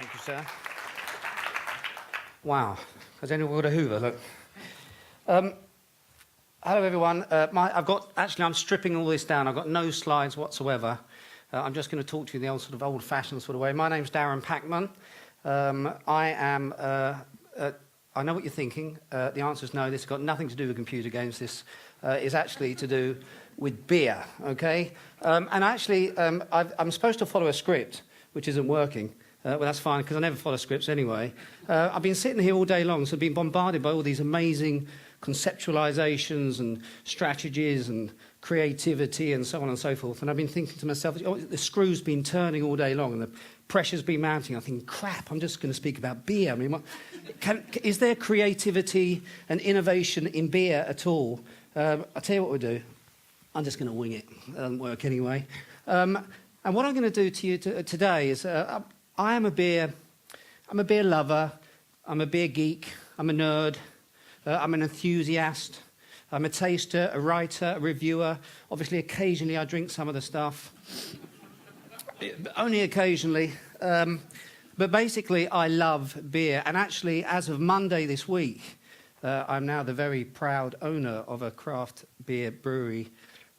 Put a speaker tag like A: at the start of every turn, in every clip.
A: Thank you, sir. Wow. Has anyone got a Hoover? Look. Hello, everyone. I'm stripping all this down. I've got no slides whatsoever. I'm just going to talk to you in the old-fashioned sort of way. My name's Darren Packman. I know what you're thinking. The answer is no. This has got nothing to do with computer games. This is actually to do with beer, okay? I'm supposed to follow a script, which isn't working. Well, that's fine, because I never follow scripts anyway. I've been sitting here all day long, so I've been bombarded by all these amazing conceptualizations and strategies and creativity and so on and so forth. And I've been thinking to myself, oh, the screw's been turning all day long and the pressure's been mounting. I think, crap, I'm just going to speak about beer. I mean, is there creativity and innovation in beer at all? I'll tell you what we'll do. I'm just going to wing it. It doesn't work anyway. And what I'm going to do to you today is I'm a beer lover, I'm a beer geek, I'm a nerd, I'm an enthusiast, I'm a taster, a writer, a reviewer. Obviously, occasionally I drink some of the stuff. Only occasionally. But basically, I love beer. And actually, as of Monday this week, I'm now the very proud owner of a craft beer brewery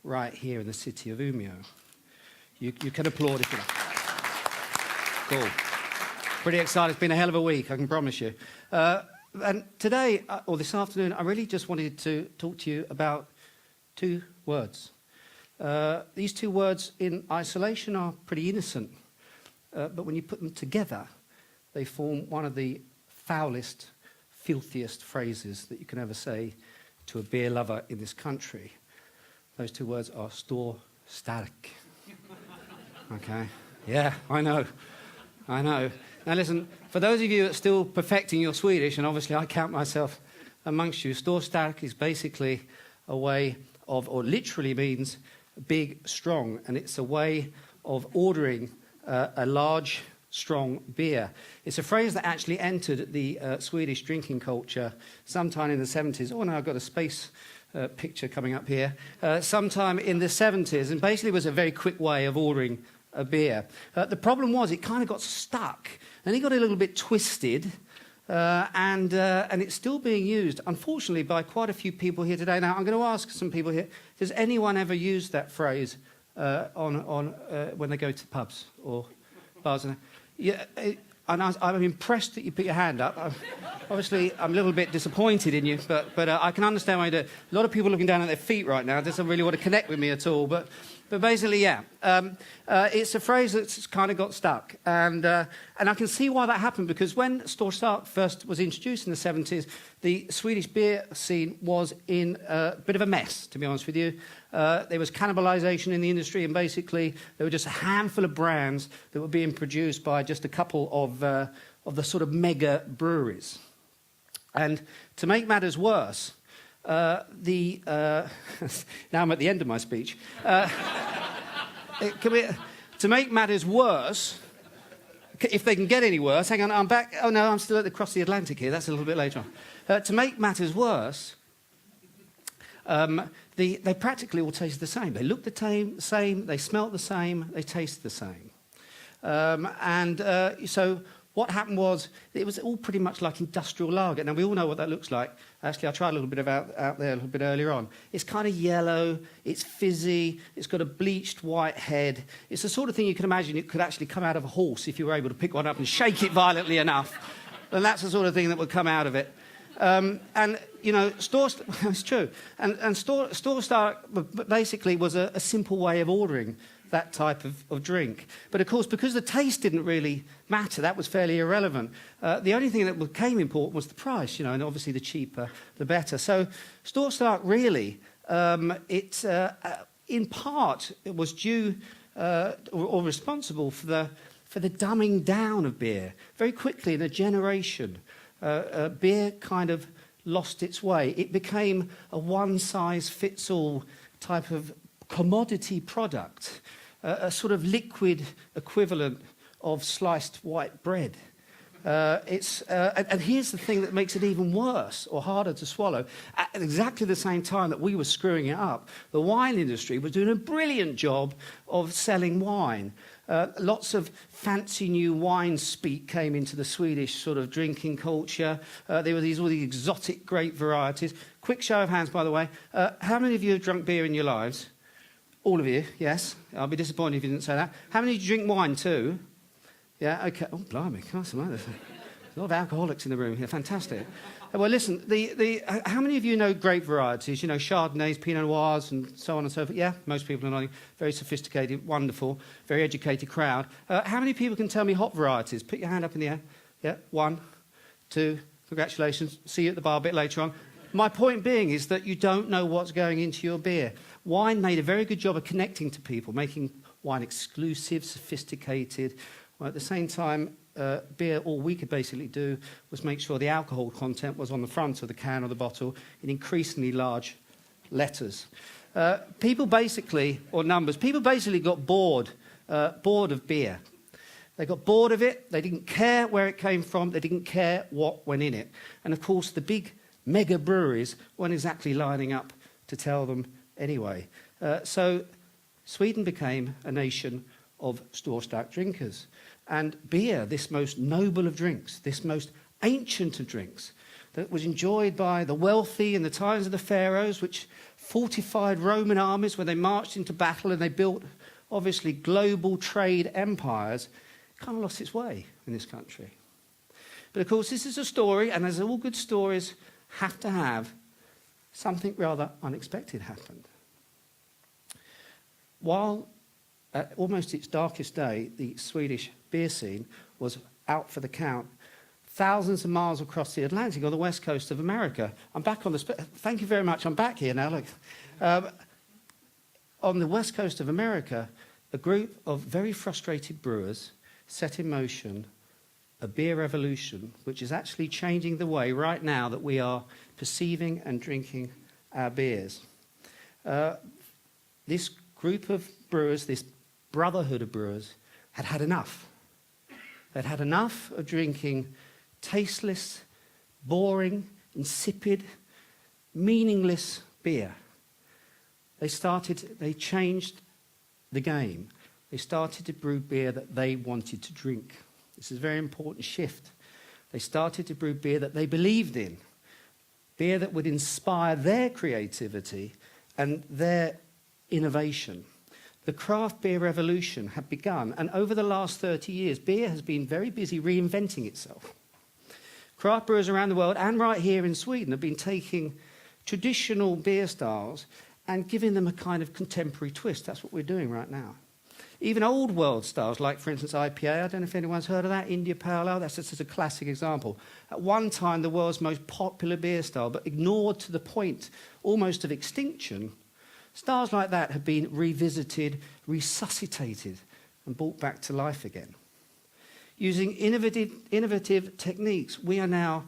A: right here in the city of Umeå. You can applaud if you like. Cool. Pretty excited. It's been a hell of a week, I can promise you. And today, or this afternoon, I really just wanted to talk to you about two words. These two words in isolation are pretty innocent, but when you put them together, they form one of the foulest, filthiest phrases that you can ever say to a beer lover in this country. Those two words are Stor, stark. Okay? Yeah, I know. Now listen, for those of you that are still perfecting your Swedish, and obviously I count myself amongst you, Stor stark is basically a way of, or literally means big, strong, and it's a way of ordering a large, strong beer. It's a phrase that actually entered the Swedish drinking culture sometime in the 70s. Oh, no, I've got a space picture coming up here. Sometime in the 70s, and basically was a very quick way of ordering a beer. The problem was it kind of got stuck, and it got a little bit twisted, and it's still being used, unfortunately, by quite a few people here today. Now, I'm going to ask some people here, does anyone ever use that phrase when they go to pubs or bars? Yeah, and I'm impressed that you put your hand up. Obviously, I'm a little bit disappointed in you, but I can understand why you do. A lot of people looking down at their feet right now doesn't really want to connect with me at all, but basically, yeah. It's a phrase that's kind of got stuck. And I can see why that happened, because when Stor stark first was introduced in the 70s, the Swedish beer scene was in a bit of a mess, to be honest with you. There was cannibalization in the industry, and basically there were just a handful of brands that were being produced by just a couple of the sort of mega breweries. And to make matters worse, now I'm at the end of my speech. To make matters worse, if they can get any worse, hang on, I'm back. Oh no, I'm still across the Atlantic here. That's a little bit later on. To make matters worse, they practically all taste the same. They look the same, they smell the same, they taste the same. So what happened was, it was all pretty much like industrial lager. Now, we all know what that looks like. Actually, I tried a little bit out there a little bit earlier on. It's kind of yellow, it's fizzy, it's got a bleached white head. It's the sort of thing you can imagine it could actually come out of a horse if you were able to pick one up and shake it violently enough. And that's the sort of thing that would come out of it. And, you know, it's true. And Stor stark basically was a simple way of ordering that type of drink. But of course, because the taste didn't really matter, that was fairly irrelevant. The only thing that became important was the price, you know, and obviously the cheaper, the better. So Stor stark really, in part, it was due or responsible for the dumbing down of beer. Very quickly, in a generation, beer kind of lost its way. It became a one-size-fits-all type of commodity product, a sort of liquid equivalent of sliced white bread. And here's the thing that makes it even worse or harder to swallow. At exactly the same time that we were screwing it up, the wine industry was doing a brilliant job of selling wine. Lots of fancy new wine speak came into the Swedish sort of drinking culture. There were all these exotic grape varieties. Quick show of hands, by the way. How many of you have drunk beer in your lives? All of you, yes. I'll be disappointed if you didn't say that. How many of you drink wine too? Yeah, okay. Oh, blimey. There's a lot of alcoholics in the room here. Fantastic. Well, listen, how many of you know grape varieties? You know, Chardonnays, Pinot Noirs, and so on and so forth. Yeah, most people are nodding. Very sophisticated, wonderful, very educated crowd. How many people can tell me hop varieties? Put your hand up in the air. Yeah, 1, 2. Congratulations. See you at the bar a bit later on. My point being is that you don't know what's going into your beer. Wine made a very good job of connecting to people, making wine exclusive, sophisticated. Well, at the same time, beer, all we could basically do was make sure the alcohol content was on the front of the can or the bottle in increasingly large letters. People basically got bored of beer. They got bored of it. They didn't care where it came from. They didn't care what went in it. And of course, the big mega breweries weren't exactly lining up to tell them anyway. So Sweden became a nation of Stor drinkers. And beer, this most noble of drinks, this most ancient of drinks, that was enjoyed by the wealthy in the times of the pharaohs, which fortified Roman armies when they marched into battle and they built, obviously, global trade empires, kind of lost its way in this country. But of course, this is a story, and as all good stories have to have, something rather unexpected happened. While at almost its darkest day, the Swedish beer scene was out for the count. Thousands of miles across the Atlantic on the west coast of America. I'm back on the... Thank you very much. I'm back here now. Look. On the west coast of America, a group of very frustrated brewers set in motion a beer revolution, which is actually changing the way right now that we are perceiving and drinking our beers. This group of brewers, this brotherhood of brewers, had had enough. They'd had enough of drinking tasteless, boring, insipid, meaningless beer. They changed the game. They started to brew beer that they wanted to drink. This is a very important shift. They started to brew beer that they believed in, beer that would inspire their creativity and their innovation. The craft beer revolution had begun, and over the last 30 years, beer has been very busy reinventing itself. Craft brewers around the world, and right here in Sweden, have been taking traditional beer styles and giving them a kind of contemporary twist. That's what we're doing right now. Even old world styles, like, for instance, IPA. I don't know if anyone's heard of that. India Pale Ale. That's just a classic example. At one time, the world's most popular beer style, but ignored to the point almost of extinction. Styles like that have been revisited, resuscitated, and brought back to life again. Using innovative techniques, we are now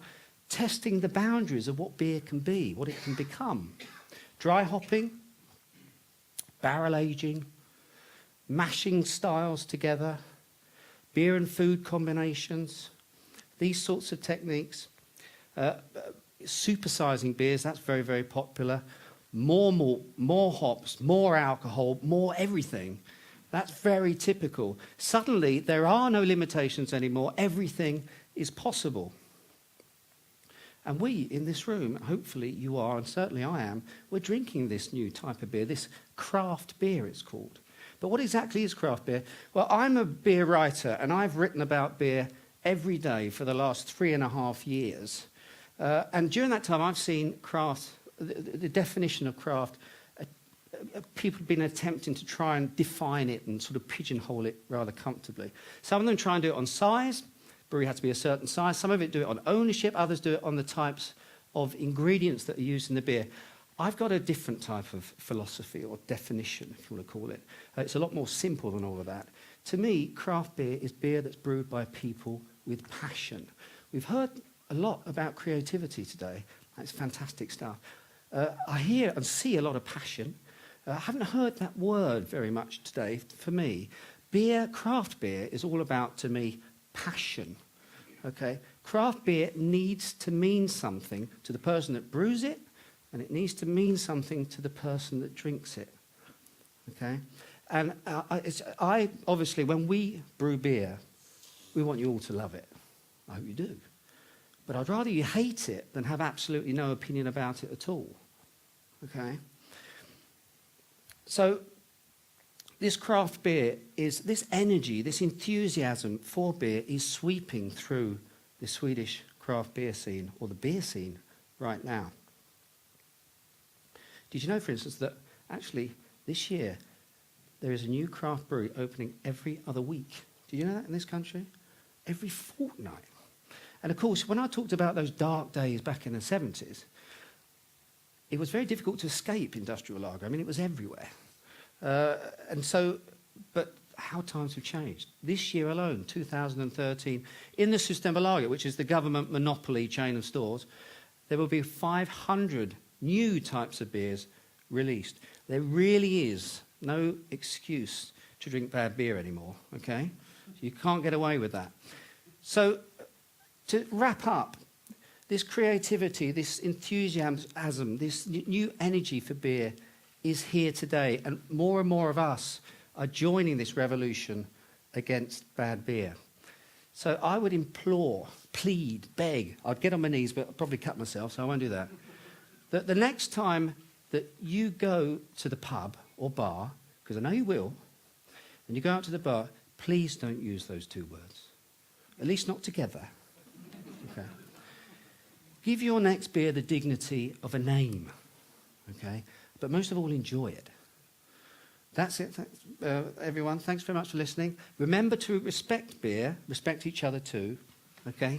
A: testing the boundaries of what beer can be, what it can become. Dry hopping, barrel aging, mashing styles together, beer and food combinations, these sorts of techniques. Supersizing beers, that's very, very popular. More malt, more hops, more alcohol, more everything. That's very typical. Suddenly, there are no limitations anymore. Everything is possible. And we, in this room, hopefully you are, and certainly I am, we're drinking this new type of beer, this craft beer it's called. But what exactly is craft beer? Well, I'm a beer writer, and I've written about beer every day for the last 3.5 years. And during that time, I've seen craft, the definition of craft, people have been attempting to try and define it and sort of pigeonhole it rather comfortably. Some of them try and do it on size. Brewery has to be a certain size. Some of it do it on ownership. Others do it on the types of ingredients that are used in the beer. I've got a different type of philosophy or definition, if you want to call it. It's a lot more simple than all of that. To me, craft beer is beer that's brewed by people with passion. We've heard a lot about creativity today. That's fantastic stuff. I hear and see a lot of passion. I haven't heard that word very much today for me. Beer, craft beer, is all about, to me, passion. Okay? Craft beer needs to mean something to the person that brews it, and it needs to mean something to the person that drinks it. Okay? And I obviously, when we brew beer, we want you all to love it. I hope you do. But I'd rather you hate it than have absolutely no opinion about it at all. Okay? So, this craft beer is, this energy, this enthusiasm for beer is sweeping through the Swedish craft beer scene, or the beer scene, right now. Did you know, for instance, that actually this year there is a new craft brewery opening every other week? Did you know that in this country? Every fortnight. And of course, when I talked about those dark days back in the 70s, it was very difficult to escape industrial lager. I mean, it was everywhere. But how times have changed. This year alone, 2013, in the Systembolaget, which is the government monopoly chain of stores, there will be 500 new types of beers released. There really is no excuse to drink bad beer anymore, okay? You can't get away with that. So, to wrap up, this creativity, this enthusiasm, this new energy for beer is here today, and more of us are joining this revolution against bad beer. So I would implore, plead, beg, I'd get on my knees, but I'd probably cut myself, so I won't do that, that the next time that you go to the pub or bar, because I know you will, and you go out to the bar, please don't use those two words. At least not together. Okay. Give your next beer the dignity of a name, okay? But most of all, enjoy it. That's it, everyone. Thanks very much for listening. Remember to respect beer, respect each other too, okay?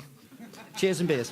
A: Cheers and beers.